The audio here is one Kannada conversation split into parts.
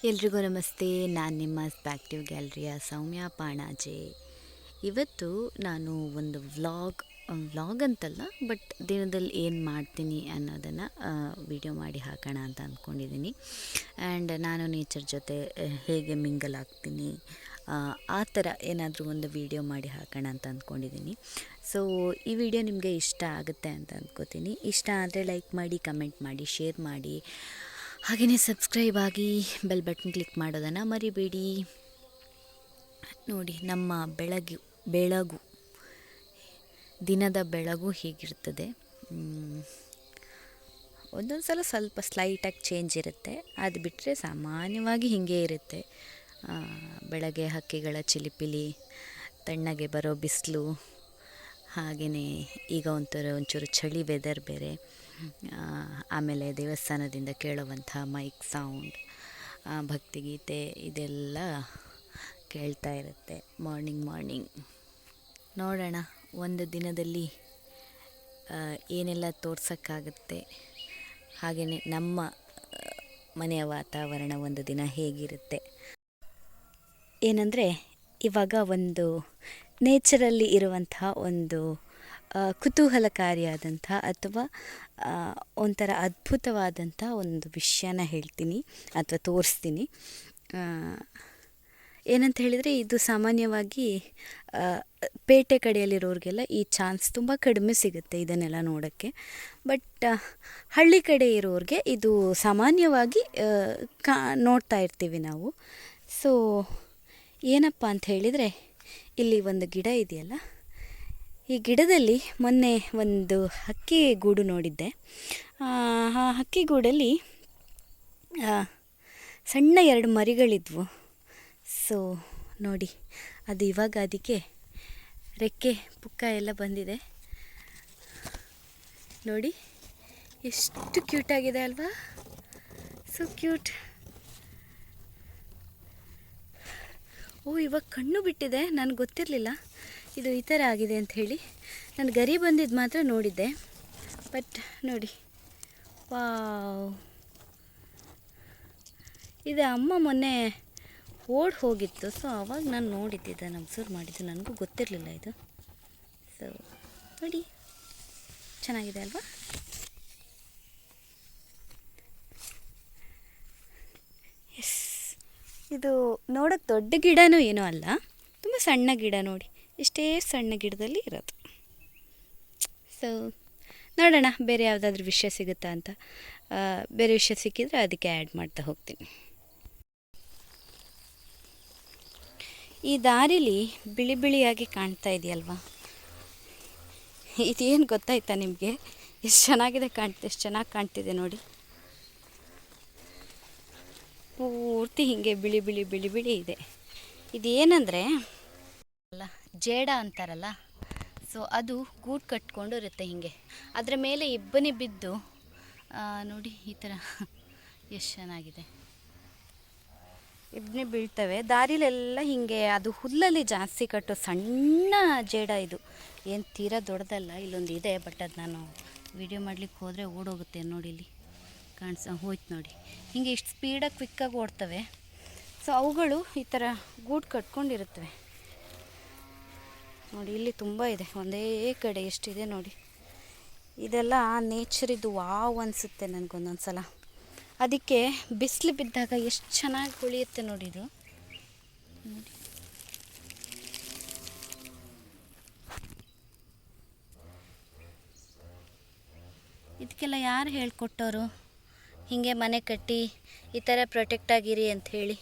ಎಲ್ರಿಗೂ ನಮಸ್ತೆ. ನಾನು ನಿಮ್ಮ ಸ್ಪ್ಯಾಕ್ಟಿವ್ ಗ್ಯಾಲರಿಯ ಸೌಮ್ಯ ಪಾಣಾಜೆ. ಇವತ್ತು ನಾನು ಒಂದು ವ್ಲಾಗ್ ಅಂತಲ್ಲ, ಬಟ್ ದಿನದಲ್ಲಿ ಏನು ಮಾಡ್ತೀನಿ ಅನ್ನೋದನ್ನು ವಿಡಿಯೋ ಮಾಡಿ ಹಾಕೋಣ ಅಂತ ಅಂದ್ಕೊಂಡಿದ್ದೀನಿ. ಆ್ಯಂಡ್ ನಾನು ನೇಚರ್ ಜೊತೆ ಹೇಗೆ ಮಿಂಗಲ್ ಆಗ್ತೀನಿ ಆ ಥರ ಏನಾದರೂ ಒಂದು ವಿಡಿಯೋ ಮಾಡಿ ಹಾಕೋಣ ಅಂತ ಅಂದ್ಕೊಂಡಿದ್ದೀನಿ. ಸೊ ಈ ವಿಡಿಯೋ ನಿಮಗೆ ಇಷ್ಟ ಆಗುತ್ತೆ ಅಂತ ಅಂದ್ಕೋತೀನಿ. ಇಷ್ಟ ಆದರೆ ಲೈಕ್ ಮಾಡಿ, ಕಮೆಂಟ್ ಮಾಡಿ, ಶೇರ್ ಮಾಡಿ, ಹಾಗೆಯೇ ಸಬ್ಸ್ಕ್ರೈಬ್ ಆಗಿ ಬೆಲ್ ಬಟನ್ ಕ್ಲಿಕ್ ಮಾಡೋದನ್ನು ಮರಿಬೇಡಿ. ನೋಡಿ, ನಮ್ಮ ಬೆಳಗು ದಿನದ ಬೆಳಗು ಹೀಗಿರ್ತದೆ. ಒಂದೊಂದು ಸಲ ಸ್ವಲ್ಪ ಸ್ಲೈಟಾಗಿ ಚೇಂಜ್ ಇರುತ್ತೆ, ಅದು ಬಿಟ್ಟರೆ ಸಾಮಾನ್ಯವಾಗಿ ಹೀಗೆ ಇರುತ್ತೆ. ಬೆಳಗ್ಗೆ ಹಕ್ಕಿಗಳ ಚಿಲಿಪಿಲಿ, ತಣ್ಣಗೆ ಬರೋ ಬಿಸಿಲು, ಹಾಗೆಯೇ ಈಗ ಒಂಚೂರು ಚಳಿ ವೆದರ್ ಬೇರೆ. ಆಮೇಲೆ ದೇವಸ್ಥಾನದಿಂದ ಕೇಳುವಂಥ ಮೈಕ್ ಸೌಂಡ್, ಭಕ್ತಿಗೀತೆ, ಇದೆಲ್ಲ ಕೇಳ್ತಾ ಇರುತ್ತೆ ಮಾರ್ನಿಂಗ್. ನೋಡೋಣ ಒಂದು ದಿನದಲ್ಲಿ ಏನೆಲ್ಲ ತೋರ್ಸೋಕ್ಕಾಗುತ್ತೆ, ಹಾಗೆಯೇ ನಮ್ಮ ಮನೆಯ ವಾತಾವರಣ ಒಂದು ದಿನ ಹೇಗಿರುತ್ತೆ. ಏನಂದರೆ, ಇವಾಗ ಒಂದು ನೇಚರಲ್ಲಿ ಇರುವಂತಹ ಒಂದು ಕುತೂಹಲಕಾರಿಯಾದಂಥ ಅಥವಾ ಒಂಥರ ಅದ್ಭುತವಾದಂಥ ಒಂದು ವಿಷಯನ ಹೇಳ್ತೀನಿ ಅಥವಾ ತೋರಿಸ್ತೀನಿ. ಏನಂತ ಹೇಳಿದರೆ, ಇದು ಸಾಮಾನ್ಯವಾಗಿ ಪೇಟೆ ಕಡೆಯಲ್ಲಿರೋರಿಗೆಲ್ಲ ಈ ಚಾನ್ಸ್ ತುಂಬ ಕಡಿಮೆ ಸಿಗುತ್ತೆ ಇದನ್ನೆಲ್ಲ ನೋಡೋಕ್ಕೆ. ಬಟ್ ಹಳ್ಳಿ ಕಡೆ ಇರೋರಿಗೆ ಇದು ಸಾಮಾನ್ಯವಾಗಿ ನೋಡ್ತಾ ಇರ್ತೀವಿ ನಾವು. ಸೊ ಏನಪ್ಪ ಅಂತ ಹೇಳಿದರೆ, ಇಲ್ಲಿ ಒಂದು ಗಿಡ ಇದೆಯಲ್ಲ, ಈ ಗಿಡದಲ್ಲಿ ಮೊನ್ನೆ ಒಂದು ಹಕ್ಕಿ ಗೂಡು ನೋಡಿದ್ದೆ. ಆ ಹಕ್ಕಿ ಗೂಡಲ್ಲಿ ಸಣ್ಣ 2 ಮರಿಗಳಿದ್ವು. ಸೊ ನೋಡಿ, ಅದು ಇವಾಗ ಅದಕ್ಕೆ ರೆಕ್ಕೆ ಪುಕ್ಕ ಎಲ್ಲ ಬಂದಿದೆ. ನೋಡಿ ಎಷ್ಟು ಕ್ಯೂಟಾಗಿದೆ ಅಲ್ವಾ? So cute. ಇವಾಗ ಕಣ್ಣು ಬಿಟ್ಟಿದೆ, ನನಗೆ ಗೊತ್ತಿರಲಿಲ್ಲ ಇದು ಈ ಥರ ಆಗಿದೆ ಅಂತ ಹೇಳಿ. ನಾನು ಗರಿ ಬಂದಿದ್ದು ಮಾತ್ರ ನೋಡಿದ್ದೆ. ಬಟ್ ನೋಡಿ, ವಾವ್, ಇದು ಅಮ್ಮ ಮೊನ್ನೆ ಓಡಿ ಹೋಗಿತ್ತು. ಸೊ ಆವಾಗ ನಾನು ನೋಡಿದ್ದೆ, ಇದನ್ನು ಅಬ್ಸರ್ವ್ ಮಾಡಿದ್ದು, ನನಗೂ ಗೊತ್ತಿರಲಿಲ್ಲ ಇದು. ಸೊ ನೋಡಿ, ಚೆನ್ನಾಗಿದೆ ಅಲ್ವಾ? ಎಸ್, ಇದು ನೋಡೋಕ್ಕೆ ದೊಡ್ಡ ಗಿಡನೂ ಏನೂ ಅಲ್ಲ, ತುಂಬ ಸಣ್ಣ ಗಿಡ. ನೋಡಿ, ಇಷ್ಟೇ ಸಣ್ಣ ಗಿಡದಲ್ಲಿ ಇರೋದು. ಸೊ ನೋಡೋಣ ಬೇರೆ ಯಾವುದಾದ್ರೂ ವಿಷಯ ಸಿಗುತ್ತಾ ಅಂತ. ಬೇರೆ ವಿಷಯ ಸಿಕ್ಕಿದರೆ ಅದಕ್ಕೆ ಆ್ಯಡ್ ಮಾಡ್ತಾ ಹೋಗ್ತೀನಿ. ಈ ದಾರಿಲಿ ಬಿಳಿಯಾಗಿ ಕಾಣ್ತಾ ಇದೆಯಲ್ವಾ, ಇದೇನು ಗೊತ್ತಾಯ್ತಾ ನಿಮಗೆ? ಎಷ್ಟು ಚೆನ್ನಾಗಿದೆ ಎಷ್ಟು ಚೆನ್ನಾಗಿ ಕಾಣ್ತಿದೆ ನೋಡಿ. ಪೂರ್ತಿ ಹೀಗೆ ಬಿಳಿ ಇದೆ. ಇದೇನೆಂದರೆ, ಅಲ್ಲ, ಜೇಡ ಅಂತಾರಲ್ಲ, ಸೊ ಅದು ಗೂಡು ಕಟ್ಕೊಂಡು ಇರುತ್ತೆ ಹೀಗೆ. ಅದರ ಮೇಲೆ ಇಬ್ಬನಿ ಬಿದ್ದು ನೋಡಿ ಈ ಥರ ಎಷ್ಟು ಚೆನ್ನಾಗಿದೆ. ಇಬ್ಬನಿ ಬೀಳ್ತವೆ ದಾರಿಲೆಲ್ಲ ಹೀಗೆ. ಅದು ಹುಲ್ಲಲ್ಲಿ ಜಾಸ್ತಿ ಕಟ್ಟೋ ಸಣ್ಣ ಜೇಡ ಇದು, ಏನು ತೀರಾ ದೊಡ್ಡದಲ್ಲ. ಇಲ್ಲೊಂದು ಇದೆ, ಬಟ್ ಅದು ನಾನು ವಿಡಿಯೋ ಮಾಡಲಿಕ್ಕೆ ಹೋದರೆ ಓಡೋಗುತ್ತೆ. ನೋಡಿ, ಇಲ್ಲಿ ಹೋಯ್ತು ನೋಡಿ. ಹೀಗೆ ಇಷ್ಟು ಸ್ಪೀಡಾಗಿ ಕ್ವಿಕ್ಕಾಗಿ ಓಡ್ತವೆ. ಸೊ ಅವುಗಳು ಈ ಥರ ಗೂಡು ಕಟ್ಕೊಂಡಿರುತ್ತವೆ ನೋಡಿ. ಇಲ್ಲಿ ತುಂಬ ಇದೆ, ಒಂದೇ ಕಡೆ ಎಷ್ಟಿದೆ ನೋಡಿ. ಇದೆಲ್ಲ ನೇಚರಿದ್ದು ವಾವ್ ಅನಿಸುತ್ತೆ ನನಗೊಂದೊಂದು ಸಲ. ಅದಕ್ಕೆ ಬಿಸಿಲು ಬಿದ್ದಾಗ ಎಷ್ಟು ಚೆನ್ನಾಗಿ ಉಳಿಯುತ್ತೆ ನೋಡಿ ಇದು. ನೋಡಿ, ಇದಕ್ಕೆಲ್ಲ ಯಾರು ಹೇಳ್ಕೊಟ್ಟವರು ಹೀಗೆ ಮನೆ ಕಟ್ಟಿ ಈ ಥರ ಪ್ರೊಟೆಕ್ಟ್ ಆಗಿರಿ ಅಂತ ಹೇಳಿ?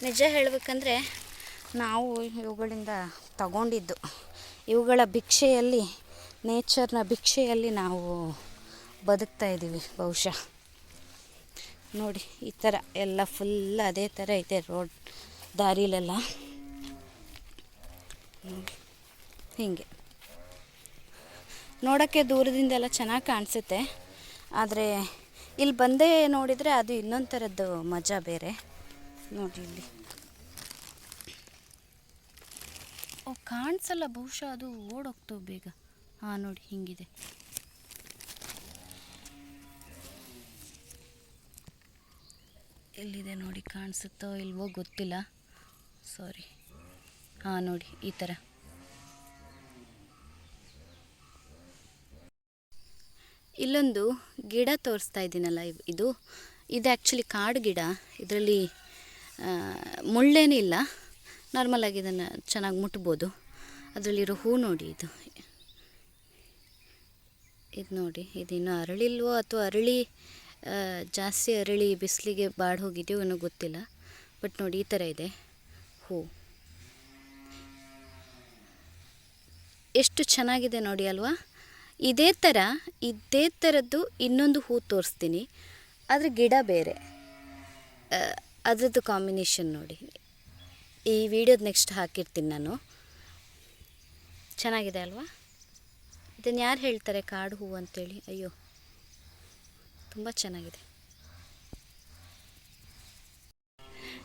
ನಿಜ ಹೇಳಬೇಕಂದ್ರೆ, ನಾವು ಇವುಗಳಿಂದ ತಗೊಂಡಿದ್ದು, ಇವುಗಳ ಭಿಕ್ಷೆಯಲ್ಲಿ, ನೇಚರ್ನ ಭಿಕ್ಷೆಯಲ್ಲಿ ನಾವು ಬದುಕ್ತಾ ಇದ್ದೀವಿ ಬಹುಶಃ. ನೋಡಿ, ಈ ಥರ ಎಲ್ಲ ಫುಲ್ ಅದೇ ಥರ ಇದೆ ರೋಡ್ ದಾರಿಲೆಲ್ಲ ಹೀಗೆ. ನೋಡೋಕ್ಕೆ ದೂರದಿಂದೆಲ್ಲ ಚೆನ್ನಾಗಿ ಕಾಣಿಸುತ್ತೆ, ಆದರೆ ಇಲ್ಲಿ ಬಂದೇ ನೋಡಿದರೆ ಅದು ಇನ್ನೊಂದು ಥರದ್ದು ಮಜಾ ಬೇರೆ. ನೋಡಿ ಇಲ್ಲಿ, ಕಾಣಿಸಲ್ಲ, ಬಹುಶಃ ಅದು ಓಡೋಗ್ತವೆ ಬೇಗ. ಹಾಂ ನೋಡಿ ಹಿಂಗಿದೆ. ಎಲ್ಲಿದೆ ನೋಡಿ, ಕಾಣಿಸುತ್ತೋ ಇಲ್ವೋ ಗೊತ್ತಿಲ್ಲ, ಸಾರಿ. ಹಾಂ ನೋಡಿ ಈ ಥರ. ಇಲ್ಲೊಂದು ಗಿಡ ತೋರಿಸ್ತಾ ಇದ್ದೀನಲ್ಲ, ಇದು ಆ್ಯಕ್ಚುಲಿ ಕಾಡು ಗಿಡ. ಇದರಲ್ಲಿ ಮುಳ್ಳೇನಿಲ್ಲ, ನಾರ್ಮಲಾಗಿ ಇದನ್ನು ಚೆನ್ನಾಗಿ ಮುಟ್ಬೋದು. ಅದರಲ್ಲಿರೋ ಹೂ ನೋಡಿ, ಇದು ನೋಡಿ, ಇದು ಇನ್ನೂ ಅರಳಿಲ್ವೋ ಅಥವಾ ಅರಳಿ ಜಾಸ್ತಿ ಅರಳಿ ಬಿಸಿಲಿಗೆ ಬಾಡಿ ಹೋಗಿದೆಯೋ ಏನೋ ಗೊತ್ತಿಲ್ಲ. ಬಟ್ ನೋಡಿ ಈ ಥರ ಇದೆ ಹೂ, ಎಷ್ಟು ಚೆನ್ನಾಗಿದೆ ನೋಡಿ ಅಲ್ವಾ. ಇದೇ ಥರದ್ದು ಇನ್ನೊಂದು ಹೂ ತೋರಿಸ್ತೀನಿ, ಆದರೆ ಗಿಡ ಬೇರೆ, ಅದರದ್ದು ಕಾಂಬಿನೇಷನ್ ನೋಡಿ. ಈ ವಿಡಿಯೋದ ನೆಕ್ಸ್ಟ್ ಹಾಕಿರ್ತೀನಿ ನಾನು. ಚೆನ್ನಾಗಿದೆ ಅಲ್ವಾ. ಇದನ್ನು ಯಾರು ಹೇಳ್ತಾರೆ ಕಾಡು ಹೂ ಅಂತೇಳಿ? ಅಯ್ಯೋ, ತುಂಬ ಚೆನ್ನಾಗಿದೆ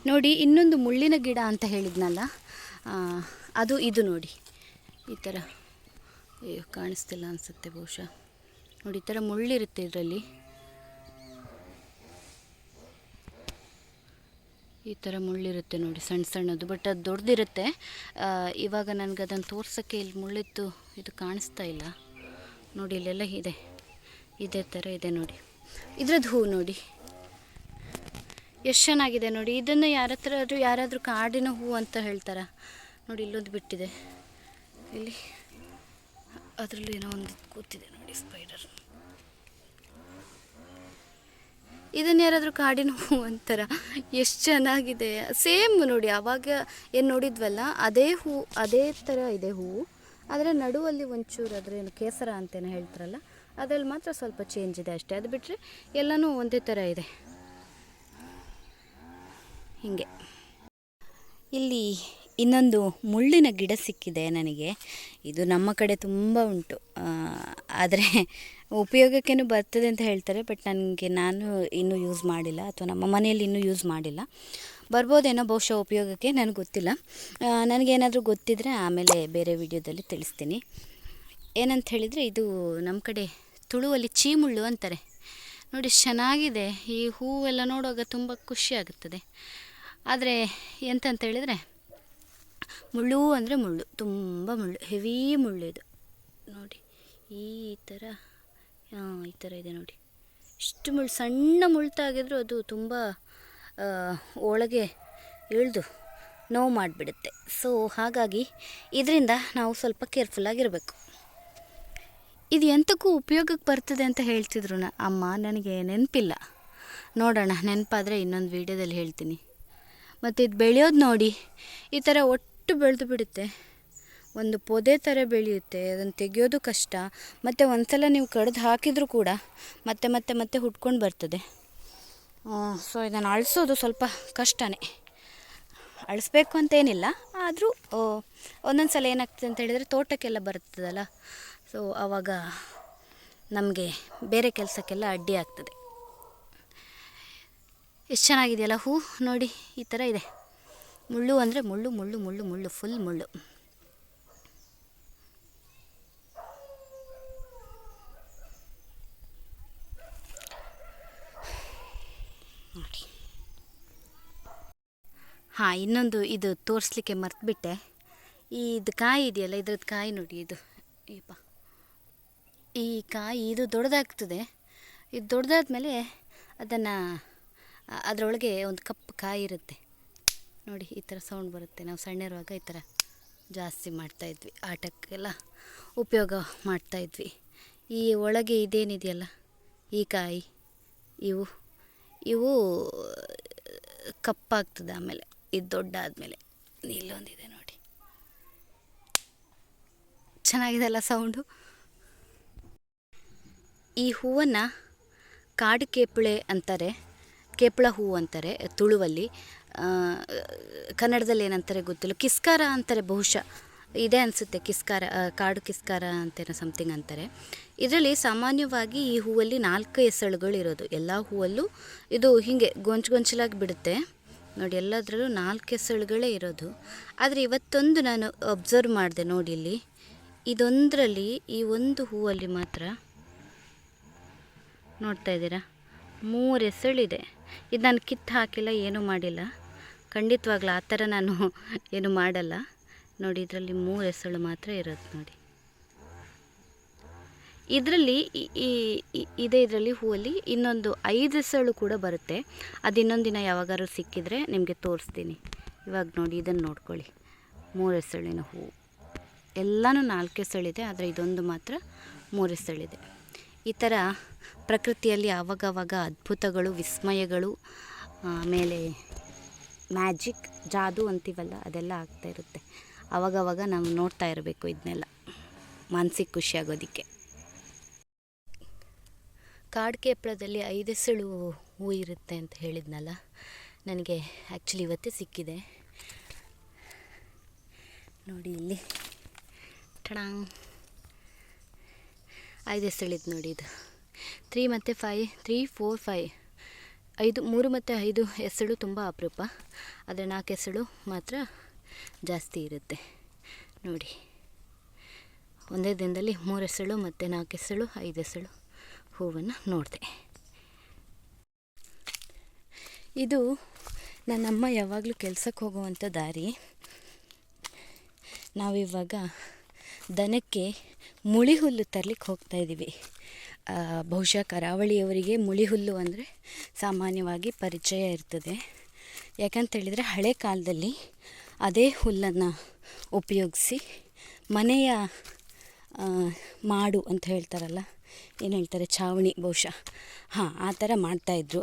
ನೋಡಿ. ಇನ್ನೊಂದು ಮುಳ್ಳಿನ ಗಿಡ ಅಂತ ಹೇಳಿದ್ನಲ್ಲ, ಇದು ನೋಡಿ ಈ ಥರ. ಅಯ್ಯೋ, ಕಾಣಿಸ್ತಿಲ್ಲ ಅನಿಸುತ್ತೆ ಬಹುಶಃ. ನೋಡಿ ಈ ಥರ ಮುಳ್ಳಿರುತ್ತೆ ಇದರಲ್ಲಿ, ಈ ಥರ ಮುಳ್ಳಿರುತ್ತೆ ನೋಡಿ, ಸಣ್ಣ ಸಣ್ಣದು. ಬಟ್ ಅದು ದೊಡ್ಡದಿರುತ್ತೆ. ಇವಾಗ ನನಗೆ ಅದನ್ನು ತೋರ್ಸೋಕ್ಕೆ ಇಲ್ಲಿ ಮುಳ್ಳಿತ್ತು ಇದು ಕಾಣಿಸ್ತಾ ಇಲ್ಲ ನೋಡಿ. ಇಲ್ಲೆಲ್ಲ ಇದೆ, ಇದೇ ಥರ ಇದೆ ನೋಡಿ. ಇದ್ರದ್ದು ಹೂ ನೋಡಿ ಎಷ್ಟು ಚೆನ್ನಾಗಿದೆ ನೋಡಿ. ಇದನ್ನು ಯಾರಾದರೂ ಕಾಡಿನ ಹೂ ಅಂತ ಹೇಳ್ತಾರೆ ನೋಡಿ. ಇಲ್ಲೊಂದು ಬಿಟ್ಟಿದೆ, ಇಲ್ಲಿ ಅದರಲ್ಲೂ ಏನೋ ಒಂದು ಕೂತಿದೆ ನೋಡಿ, ಸ್ಪೈಡರ್. ಇದನ್ನು ಯಾರಾದರೂ ಕಾಡಿನ ಹೂ ಅಂತಾರ. ಎಷ್ಟು ಚೆನ್ನಾಗಿದೆ, ಸೇಮ್ ನೋಡಿ. ಆವಾಗ ಏನು ನೋಡಿದ್ವಲ್ಲ ಅದೇ ಹೂ, ಅದೇ ಥರ ಇದೆ ಹೂವು. ಆದರೆ ನಡುವಲ್ಲಿ ಒಂಚೂರು ಅದ್ರೇನು ಕೇಸರ ಅಂತೇನೋ ಹೇಳ್ತಾರಲ್ಲ, ಅದರಲ್ಲಿ ಮಾತ್ರ ಸ್ವಲ್ಪ ಚೇಂಜ್ ಇದೆ ಅಷ್ಟೇ. ಅದು ಬಿಟ್ಟರೆ ಎಲ್ಲನೂ ಒಂದೇ ಥರ ಇದೆ. ಹೀಗೆ ಇಲ್ಲಿ ಇನ್ನೊಂದು ಮುಳ್ಳಿನ ಗಿಡ ಸಿಕ್ಕಿದೆ ನನಗೆ. ಇದು ನಮ್ಮ ಕಡೆ ತುಂಬ ಉಂಟು, ಆದರೆ ಉಪಯೋಗಕ್ಕೇನು ಬರ್ತದೆ ಅಂತ ಹೇಳ್ತಾರೆ. ಬಟ್ ನಾನು ಇನ್ನೂ ಯೂಸ್ ಮಾಡಿಲ್ಲ, ಅಥವಾ ನಮ್ಮ ಮನೆಯಲ್ಲಿ ಇನ್ನೂ ಯೂಸ್ ಮಾಡಿಲ್ಲ. ಬರ್ಬೋದೇನೋ ಬಹುಶಃ ಉಪಯೋಗಕ್ಕೆ, ನನಗೆ ಗೊತ್ತಿಲ್ಲ. ನನಗೇನಾದರೂ ಗೊತ್ತಿದ್ದರೆ ಆಮೇಲೆ ಬೇರೆ ವಿಡಿಯೋದಲ್ಲಿ ತಿಳಿಸ್ತೀನಿ. ಏನಂತ ಹೇಳಿದರೆ, ಇದು ನಮ್ಮ ಕಡೆ ತುಳುವಲ್ಲಿ ಚೀಮುಳ್ಳು ಅಂತಾರೆ ನೋಡಿ. ಚೆನ್ನಾಗಿದೆ ಈ ಹೂವೆಲ್ಲ ನೋಡುವಾಗ, ತುಂಬ ಖುಷಿ ಆಗುತ್ತದೆ. ಆದರೆ ಎಂತಂತ ಹೇಳಿದರೆ, ಮುಳ್ಳು ಅಂದರೆ ಮುಳ್ಳು, ತುಂಬ ಮುಳ್ಳು, ಹೆವಿ ಮುಳ್ಳು ಇದು ನೋಡಿ. ಈ ಥರ ಈ ಥರ ಇದೆ ನೋಡಿ. ಇಷ್ಟು ಮುಳ್ಳು, ಸಣ್ಣ ಮುಳ್ತಾಗಿದ್ರೂ ಅದು ತುಂಬ ಒಳಗೆ ಇಳಿದು ನೋವು ಮಾಡಿಬಿಡುತ್ತೆ. ಸೊ ಹಾಗಾಗಿ ಇದರಿಂದ ನಾವು ಸ್ವಲ್ಪ ಕೇರ್ಫುಲ್ಲಾಗಿರಬೇಕು. ಇದು ಎಂತಕ್ಕೂ ಉಪಯೋಗಕ್ಕೆ ಬರ್ತದೆ ಅಂತ ಹೇಳ್ತಿದ್ರು ಅಮ್ಮ, ನನಗೆ ನೆನಪಿಲ್ಲ. ನೋಡೋಣ, ನೆನಪಾದರೆ ಇನ್ನೊಂದು ವೀಡಿಯೋದಲ್ಲಿ ಹೇಳ್ತೀನಿ. ಮತ್ತು ಇದು ಬೆಳೆಯೋದು ನೋಡಿ, ಈ ಥರ ಒಟ್ಟು ಬೆಳೆದು ಬಿಡುತ್ತೆ. ಒಂದು ಪೊದೆ ಥರ ಬೆಳೆಯುತ್ತೆ, ಅದನ್ನು ತೆಗೆಯೋದು ಕಷ್ಟ. ಮತ್ತು ಒಂದು ಸಲ ನೀವು ಕಡ್ದು ಹಾಕಿದರೂ ಕೂಡ ಮತ್ತೆ ಮತ್ತೆ ಮತ್ತೆ ಹುಟ್ಕೊಂಡು ಬರ್ತದೆ. ಸೊ ಇದನ್ನು ಅಳಿಸೋದು ಸ್ವಲ್ಪ ಕಷ್ಟನೇ. ಅಳಿಸ್ಬೇಕು ಅಂತೇನಿಲ್ಲ, ಆದರೂ ಒಂದೊಂದು ಸಲ ಏನಾಗ್ತದೆ ಅಂತ ಹೇಳಿದರೆ, ತೋಟಕ್ಕೆಲ್ಲ ಬರ್ತದಲ್ಲ, ಸೊ ಆವಾಗ ನಮಗೆ ಬೇರೆ ಕೆಲಸಕ್ಕೆಲ್ಲ ಅಡ್ಡಿ ಆಗ್ತದೆ. ಎಷ್ಟು ಚೆನ್ನಾಗಿದೆಯಲ್ಲ ಹೂ ನೋಡಿ. ಈ ಥರ ಇದೆ. ಮುಳ್ಳು ಅಂದರೆ ಮುಳ್ಳು ಮುಳ್ಳು ಮುಳ್ಳು ಮುಳ್ಳು, ಫುಲ್ ಮುಳ್ಳು. ನೋಡಿ. ಹಾಂ, ಇನ್ನೊಂದು ಇದು ತೋರಿಸ್ಲಿಕ್ಕೆ ಮರ್ತುಬಿಟ್ಟೆ. ಇದು ಕಾಯಿ ಇದೆಯಲ್ಲ, ಇದ್ರದ್ದು ಕಾಯಿ ನೋಡಿ. ಈ ಕಾಯಿ ಇದು ದೊಡ್ಡದಾಗ್ತದೆ. ಇದು ದೊಡ್ಡದಾದ್ಮೇಲೆ ಅದನ್ನು ಅದರೊಳಗೆ ಒಂದು ಕಪ್ಪು ಕಾಯಿ ಇರುತ್ತೆ ನೋಡಿ. ಈ ಥರ ಸೌಂಡ್ ಬರುತ್ತೆ. ನಾವು ಸಣ್ಣರುವಾಗ ಈ ಥರ ಜಾಸ್ತಿ ಮಾಡ್ತಾಯಿದ್ವಿ, ಆಟಕ್ಕೆಲ್ಲ ಉಪಯೋಗ ಮಾಡ್ತಾಯಿದ್ವಿ. ಈ ಒಳಗೆ ಇದೇನಿದೆಯಲ್ಲ, ಈ ಕಾಯಿ, ಇವು ಕಪ್ಪಾಗ್ತದೆ ಆಮೇಲೆ, ಇದು ದೊಡ್ಡ ಆದಮೇಲೆ. ಇಲ್ಲೊಂದಿದೆ ನೋಡಿ, ಚೆನ್ನಾಗಿದೆಲ್ಲ ಸೌಂಡು. ಈ ಹೂವನ್ನು ಕಾಡು ಕೇಪಳೆ ಅಂತಾರೆ, ಕೇಪಳ ಹೂವು ಅಂತಾರೆ ತುಳುವಲ್ಲಿ. ಕನ್ನಡದಲ್ಲಿ ಏನಂತಾರೆ ಗೊತ್ತಿಲ್ಲ, ಕಿಸ್ಕಾರ ಅಂತಾರೆ ಬಹುಶಃ, ಇದೆ ಅನಿಸುತ್ತೆ. ಕಿಸ್ಕಾರ, ಕಾಡು ಕಿಸ್ಕಾರ ಅಂತೇನೋ ಸಮಥಿಂಗ್ ಅಂತಾರೆ. ಇದರಲ್ಲಿ ಸಾಮಾನ್ಯವಾಗಿ ಈ ಹೂವಲ್ಲಿ 4 ಎಸಳುಗಳಿರೋದು. ಎಲ್ಲ ಹೂವಲ್ಲೂ ಇದು ಹೀಗೆ ಗೊಂಚಲಾಗಿ ಬಿಡುತ್ತೆ. ನೋಡಿ ಎಲ್ಲದರಲ್ಲೂ 4 ಎಸಳುಗಳೇ ಇರೋದು. ಆದರೆ ಇವತ್ತೊಂದು ನಾನು ಅಬ್ಸರ್ವ್ ಮಾಡಿದೆ ನೋಡಿ, ಇಲ್ಲಿ ಇದೊಂದರಲ್ಲಿ ಈ ಒಂದು ಹೂವಲ್ಲಿ ಮಾತ್ರ ನೋಡ್ತಾ ಇದ್ದೀರಾ 3 ಎಸಳಿದೆ. ಇದು ನಾನು ಕಿತ್ತು ಹಾಕಿಲ್ಲ, ಏನೂ ಮಾಡಿಲ್ಲ, ಖಂಡಿತವಾಗ್ಲೂ ಆ ಥರ ನಾನು ಏನು ಮಾಡಲ್ಲ. ನೋಡಿ ಇದರಲ್ಲಿ 3 ಎಸಳು ಮಾತ್ರ ಇರೋದು ನೋಡಿ. ಇದರಲ್ಲಿ ಇದೇ ಇದರಲ್ಲಿ ಹೂವಲ್ಲಿ ಇನ್ನೊಂದು 5 ಎಸಳು ಕೂಡ ಬರುತ್ತೆ. ಅದು ಇನ್ನೊಂದು ದಿನ ಯಾವಾಗಾದ್ರೂ ಸಿಕ್ಕಿದರೆ ನಿಮಗೆ ತೋರಿಸ್ತೀನಿ. ಇವಾಗ ನೋಡಿ ಇದನ್ನು ನೋಡ್ಕೊಳ್ಳಿ, 3 ಎಸಳಿನ ಹೂವು. ಎಲ್ಲನೂ 4 ಎಸಳಿದೆ, ಆದರೆ ಇದೊಂದು ಮಾತ್ರ 3 ಎಸಳಿದೆ. ಈ ಥರ ಪ್ರಕೃತಿಯಲ್ಲಿ ಆವಾಗವಾಗ ಅದ್ಭುತಗಳು, ವಿಸ್ಮಯಗಳು, ಆಮೇಲೆ ಮ್ಯಾಜಿಕ್, ಜಾದು ಅಂತೀವಲ್ಲ, ಅದೆಲ್ಲ ಆಗ್ತಾಯಿರುತ್ತೆ. ಆವಾಗವಾಗ ನಾವು ನೋಡ್ತಾ ಇರಬೇಕು ಇದನ್ನೆಲ್ಲ, ಮಾನಸಿಕ ಖುಷಿಯಾಗೋದಕ್ಕೆ. ಕಾಡಿಗೆ ಹಪ್ಪಳದಲ್ಲಿ 5 ಎಸಳು ಹೂ ಇರುತ್ತೆ ಅಂತ ಹೇಳಿದ್ನಲ್ಲ, ನನಗೆ ಆ್ಯಕ್ಚುಲಿ ಇವತ್ತೇ ಸಿಕ್ಕಿದೆ ನೋಡಿ. ಇಲ್ಲಿ ಟಡಾಂಗ್ 5 ಎಸಳಿದ್ದು ನೋಡಿ. ಇದು 3 ಮತ್ತು 5, 3, 4, 5, 3 ಮತ್ತು 5 ಎಸಳು ತುಂಬ ಅಪರೂಪ. ಆದರೆ 4 ಎಸಳು ಮಾತ್ರ ಜಾಸ್ತಿ ಇರುತ್ತೆ ನೋಡಿ. ಒಂದೇ ದಿನದಲ್ಲಿ 3 ಎಸಳು ಮತ್ತು 4 ಎಸಳು, 5 ಎಸಳು ಹೂವನ್ನು ನೋಡಿದೆ. ಇದು ನನ್ನಮ್ಮ ಯಾವಾಗಲೂ ಕೆಲಸಕ್ಕೆ ಹೋಗುವಂಥ ದಾರಿ. ನಾವಿವಾಗ ದನಕ್ಕೆ ಮುಳಿ ಹುಲ್ಲು ತರಲಿಕ್ಕೆ ಹೋಗ್ತಾಯಿದ್ದೀವಿ. ಬಹುಶಃ ಕರಾವಳಿಯವರಿಗೆ ಮುಳಿ ಹುಲ್ಲು ಅಂದರೆ ಸಾಮಾನ್ಯವಾಗಿ ಪರಿಚಯ ಇರ್ತದೆ. ಯಾಕಂತೇಳಿದರೆ ಹಳೆ ಕಾಲದಲ್ಲಿ ಅದೇ ಹುಲ್ಲನ್ನು ಉಪಯೋಗಿಸಿ ಮನೆಯ ಮಾಡು ಅಂತ ಹೇಳ್ತಾರಲ್ಲ, ಏನು ಹೇಳ್ತಾರೆ, ಛಾವಣಿ ಬಹುಶಃ, ಹಾಂ, ಆ ಥರ ಮಾಡ್ತಾಯಿದ್ರು.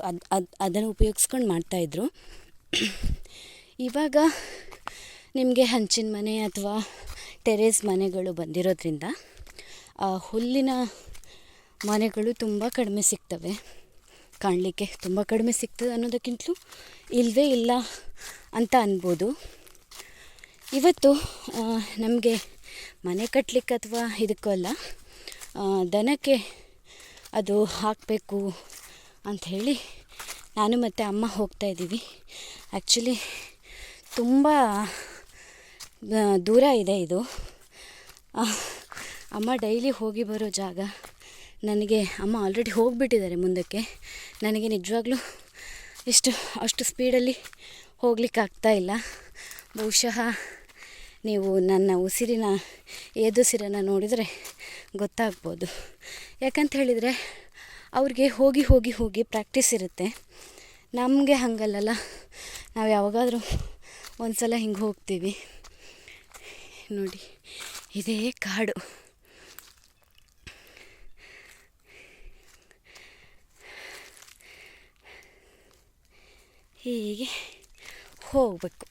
ಅದನ್ನು ಉಪಯೋಗಿಸ್ಕೊಂಡು ಮಾಡ್ತಾಯಿದ್ರು. ಇವಾಗ ನಿಮಗೆ ಹಂಚಿನ ಮನೆ ಅಥವಾ ಟೆರೇಸ್ ಮನೆಗಳು ಬಂದಿರೋದ್ರಿಂದ ಹುಲ್ಲಿನ ಮನೆಗಳು ತುಂಬ ಕಡಿಮೆ ಸಿಗ್ತವೆ, ಕಾಣಲಿಕ್ಕೆ ತುಂಬ ಕಡಿಮೆ ಸಿಗ್ತದೆ ಅನ್ನೋದಕ್ಕಿಂತಲೂ ಇಲ್ಲವೇ ಇಲ್ಲ ಅಂತ ಅನ್ಬೋದು. ಇವತ್ತು ನಮಗೆ ಮನೆ ಕಟ್ಟಲಿಕ್ಕೆ ಅಥವಾ ಇದಕ್ಕಲ್ಲ, ದನಕ್ಕೆ ಅದು ಹಾಕಬೇಕು ಅಂಥೇಳಿ ನಾನು ಮತ್ತು ಅಮ್ಮ ಹೋಗ್ತಾಯಿದ್ದೀವಿ. ಆ್ಯಕ್ಚುಲಿ ತುಂಬ ದೂರ ಇದೆ ಇದು. ಅಮ್ಮ ಡೈಲಿ ಹೋಗಿ ಬರೋ ಜಾಗ. ನನಗೆ ಅಮ್ಮ ಆಲ್ರೆಡಿ ಹೋಗಿಬಿಟ್ಟಿದ್ದಾರೆ ಮುಂದಕ್ಕೆ. ನನಗೆ ನಿಜವಾಗ್ಲೂ ಅಷ್ಟು ಸ್ಪೀಡಲ್ಲಿ ಹೋಗ್ಲಿಕ್ಕಾಗ್ತಾಯಿಲ್ಲ. ಬಹುಶಃ ನೀವು ನನ್ನ ಏದುಸಿರನ್ನು ನೋಡಿದರೆ ಗೊತ್ತಾಗ್ಬೋದು. ಯಾಕಂತ ಹೇಳಿದರೆ ಅವ್ರಿಗೆ ಹೋಗಿ ಹೋಗಿ ಹೋಗಿ ಪ್ರಾಕ್ಟೀಸ್ ಇರುತ್ತೆ. ನಮಗೆ ಹಾಗಲ್ಲಲ್ಲ, ನಾವು ಯಾವಾಗಾದರೂ ಒಂದು ಸಲ ಹಿಂಗೆ ಹೋಗ್ತೀವಿ ನೋಡಿ. ಇದೇ ಕಾಡು. ಹೀಗೆ ಹೋಗಬೇಕು.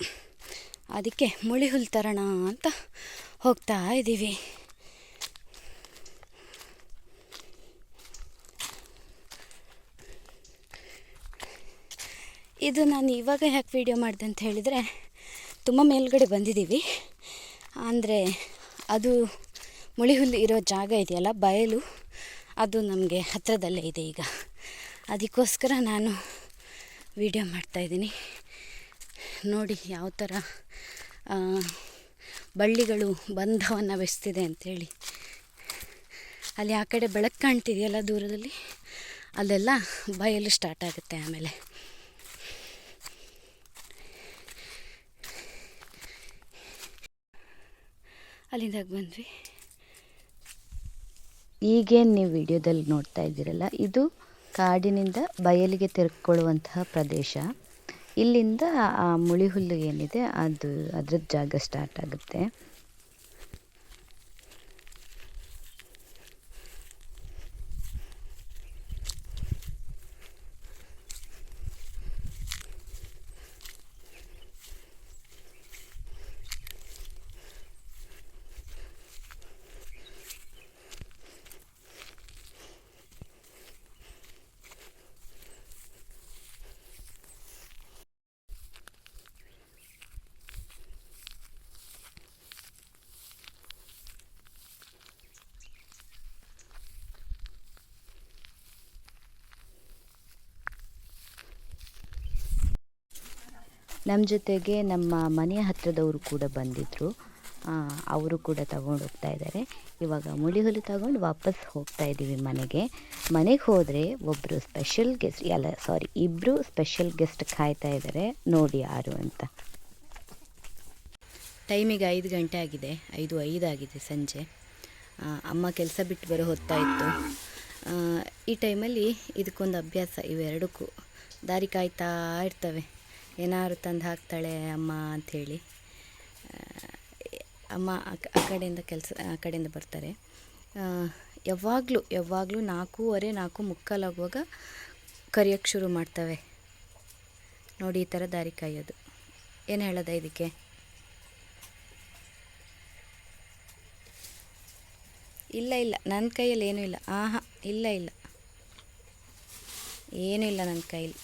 ಅದಕ್ಕೆ ಮುಳಿ ಹುಲ್ಲು ತರೋಣ ಅಂತ ಹೋಗ್ತಾ ಇದ್ದೀವಿ. ಇದು ನಾನು ಇವಾಗ ಯಾಕೆ ವಿಡಿಯೋ ಮಾಡಿದೆ ಅಂತ ಹೇಳಿದರೆ, ತುಂಬ ಮೇಲ್ಗಡೆ ಬಂದಿದ್ದೀವಿ. ಅಂದರೆ ಅದು ಮುಳಿ ಹುಲ್ಲು ಇರೋ ಜಾಗ ಇದೆಯಲ್ಲ, ಬಯಲು, ಅದು ನಮಗೆ ಹತ್ತಿರದಲ್ಲೇ ಇದೆ ಈಗ. ಅದಕ್ಕೋಸ್ಕರ ನಾನು ವಿಡಿಯೋ ಮಾಡ್ತಾಯಿದ್ದೀನಿ ನೋಡಿ, ಯಾವ ಥರ ಬಳ್ಳಿಗಳು ಬಂಧವನ್ನು ಬೆಳೆಸ್ತಿದೆ ಅಂಥೇಳಿ. ಅಲ್ಲಿ ಆ ಕಡೆ ಬೆಳಕು ಕಾಣ್ತಿದೆಯಲ್ಲ ದೂರದಲ್ಲಿ, ಅಲ್ಲೆಲ್ಲ ಬಯಲು ಸ್ಟಾರ್ಟ್ ಆಗುತ್ತೆ. ಆಮೇಲೆ ಅಲ್ಲಿಂದಾಗ ಬಂದ್ವಿ. ಈಗೇನು ನೀವು ವಿಡಿಯೋದಲ್ಲಿ ನೋಡ್ತಾ ಇದ್ದೀರಲ್ಲ, ಇದು ಕಾಡಿನಿಂದ ಬಯಲಿಗೆ ತಿರ್ಕೊಳ್ಳುವಂತಹ ಪ್ರದೇಶ. ಇಲ್ಲಿಂದ ಆ ಮುಳಿ ಹುಲ್ಲು ಏನಿದೆ ಅದ್ರದ್ದು ಜಾಗ ಸ್ಟಾರ್ಟ್ ಆಗುತ್ತೆ. ನಮ್ಮ ಜೊತೆಗೆ ನಮ್ಮ ಮನೆಯ ಹತ್ತಿರದವರು ಕೂಡ ಬಂದಿದ್ದರು. ಅವರು ಕೂಡ ತಗೊಂಡು ಹೋಗ್ತಾ ಇದ್ದಾರೆ. ಇವಾಗ ಮುಳಿ ಹುಲ್ಲು ತಗೊಂಡು ವಾಪಸ್ ಹೋಗ್ತಾ ಇದ್ದೀವಿ ಮನೆಗೆ. ಮನೆಗೆ ಹೋದರೆ ಒಬ್ಬರು ಸ್ಪೆಷಲ್ ಗೆಸ್ಟ್, ಇಬ್ಬರು ಸ್ಪೆಷಲ್ ಗೆಸ್ಟ್ ಕಾಯ್ತಾ ಇದ್ದಾರೆ. ನೋಡಿ ಯಾರು ಅಂತ. ಟೈಮಿಗೆ 5 ಗಂಟೆ ಆಗಿದೆ, 5:05 ಆಗಿದೆ ಸಂಜೆ. ಅಮ್ಮ ಕೆಲಸ ಬಿಟ್ಟು ಬರೋ ಹೊತ್ತಾಯಿತು. ಈ ಟೈಮಲ್ಲಿ ಇದಕ್ಕೊಂದು ಅಭ್ಯಾಸ, ಇವೆರಡಕ್ಕೂ ದಾರಿ ಕಾಯ್ತಾ ಇರ್ತವೆ. ಏನಾದ್ರು ತಂದು ಹಾಕ್ತಾಳೆ ಅಮ್ಮ ಅಂಥೇಳಿ. ಅಮ್ಮ ಆ ಕಡೆಯಿಂದ ಬರ್ತಾರೆ. ಯಾವಾಗಲೂ 4:15 4:45 ಆಗುವಾಗ ಕರಿಯೋಕ್ಕೆ ಶುರು ಮಾಡ್ತವೆ. ನೋಡಿ ಈ ಥರ ದಾರಿ ಕಾಯೋದು. ಏನು ಹೇಳೋದ ಇದಕ್ಕೆ? ಇಲ್ಲ ನನ್ನ ಕೈಯಲ್ಲಿ ಏನೂ ಇಲ್ಲ. ಇಲ್ಲ ಏನೂ ಇಲ್ಲ ನನ್ನ ಕೈಲಿ.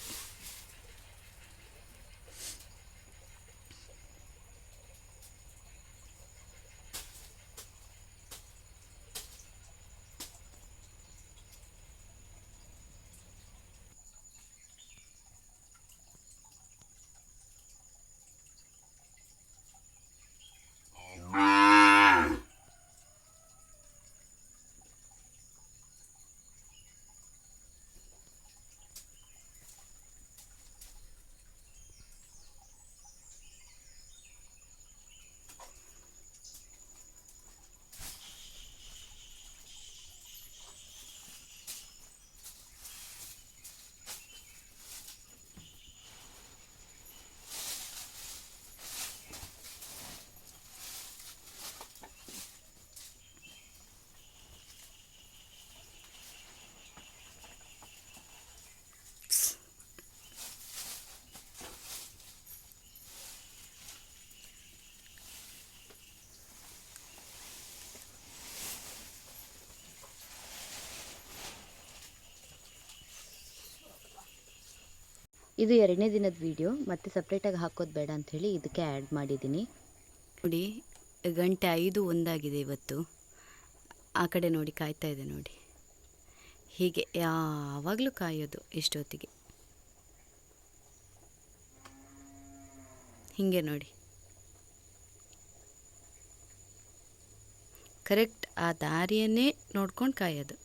ಇದು 2ನೇ ದಿನದ ವಿಡಿಯೋ. ಮತ್ತೆ ಸಪ್ರೇಟಾಗಿ ಹಾಕೋದು ಬೇಡ ಅಂಥೇಳಿ ಇದಕ್ಕೆ ಆ್ಯಡ್ ಮಾಡಿದ್ದೀನಿ. ನೋಡಿ, 5:01 ಆಗಿದೆ ಇವತ್ತು. ಆ ಕಡೆ ನೋಡಿ ಕಾಯ್ತಾ ಇದೆ ನೋಡಿ. ಹೀಗೆ ಯಾವಾಗಲೂ ಕಾಯೋದು ಇಷ್ಟೊತ್ತಿಗೆ. ಹೀಗೆ ನೋಡಿ, ಕರೆಕ್ಟ್ ಆ ದಾರಿಯನ್ನೇ ನೋಡ್ಕೊಂಡು ಕಾಯೋದು.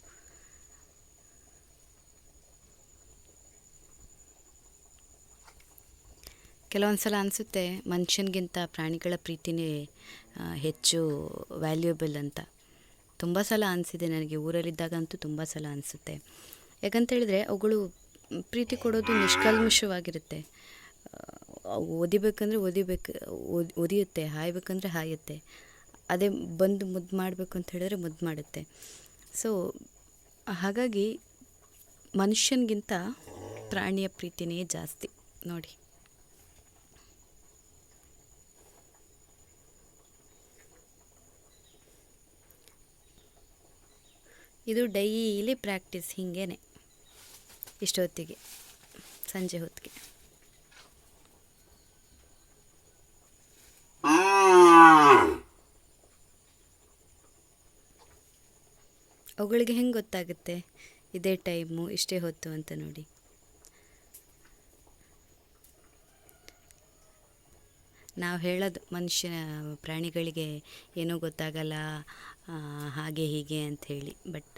ಕೆಲವೊಂದು ಸಲ ಅನಿಸುತ್ತೆ ಮನುಷ್ಯನಿಗಿಂತ ಪ್ರಾಣಿಗಳ ಪ್ರೀತಿನೇ ಹೆಚ್ಚು ವ್ಯಾಲ್ಯೂಯಬಲ್ ಅಂತ. ತುಂಬ ಸಲ ಅನಿಸಿದೆ ನನಗೆ. ಊರಲ್ಲಿದ್ದಾಗಂತೂ ತುಂಬ ಸಲ ಅನಿಸುತ್ತೆ. ಯಾಕಂತೇಳಿದರೆ ಅವುಗಳು ಪ್ರೀತಿ ಕೊಡೋದು ನಿಷ್ಕಲ್ಮಶವಾಗಿರುತ್ತೆ. ಒದಿಬೇಕಂದ್ರೆ ಒದಿಯುತ್ತೆ, ಹಾಯಬೇಕಂದ್ರೆ ಹಾಯುತ್ತೆ. ಅದೇ ಬಂದು ಮುದ್ದು ಮಾಡಬೇಕು ಅಂತ ಹೇಳಿದ್ರೆ ಮುದ್ದು ಮಾಡುತ್ತೆ. ಸೊ ಹಾಗಾಗಿ ಮನುಷ್ಯನಿಗಿಂತ ಪ್ರಾಣಿಯ ಪ್ರೀತಿನೇ ಜಾಸ್ತಿ ನೋಡಿ. ಇದು ಡೈಲಿ ಪ್ರಾಕ್ಟೀಸ್ ಹೀಗೇನೆ, ಇಷ್ಟೊತ್ತಿಗೆ ಸಂಜೆ ಹೊತ್ತಿಗೆ. ಅವುಗಳಿಗೆ ಹೆಂಗೆ ಗೊತ್ತಾಗುತ್ತೆ ಇದೇ ಟೈಮು ಇಷ್ಟೇ ಹೊತ್ತು ಅಂತ ನೋಡಿ. ನಾವು ಹೇಳೋದು ಪ್ರಾಣಿಗಳಿಗೆ ಏನೂ ಗೊತ್ತಾಗಲ್ಲ ಹಾಗೆ ಹೀಗೆ ಅಂಥೇಳಿ. ಬಟ್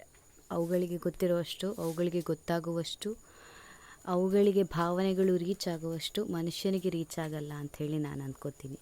ಅವುಗಳಿಗೆ ಗೊತ್ತಿರುವಷ್ಟು, ಅವುಗಳಿಗೆ ಗೊತ್ತಾಗುವಷ್ಟು, ಅವುಗಳಿಗೆ ಭಾವನೆಗಳು ರೀಚ್ ಆಗುವಷ್ಟು ಮನುಷ್ಯನಿಗೆ ರೀಚ್ ಆಗಲ್ಲ ಅಂಥೇಳಿ ನಾನು ಅಂದ್ಕೋತೀನಿ.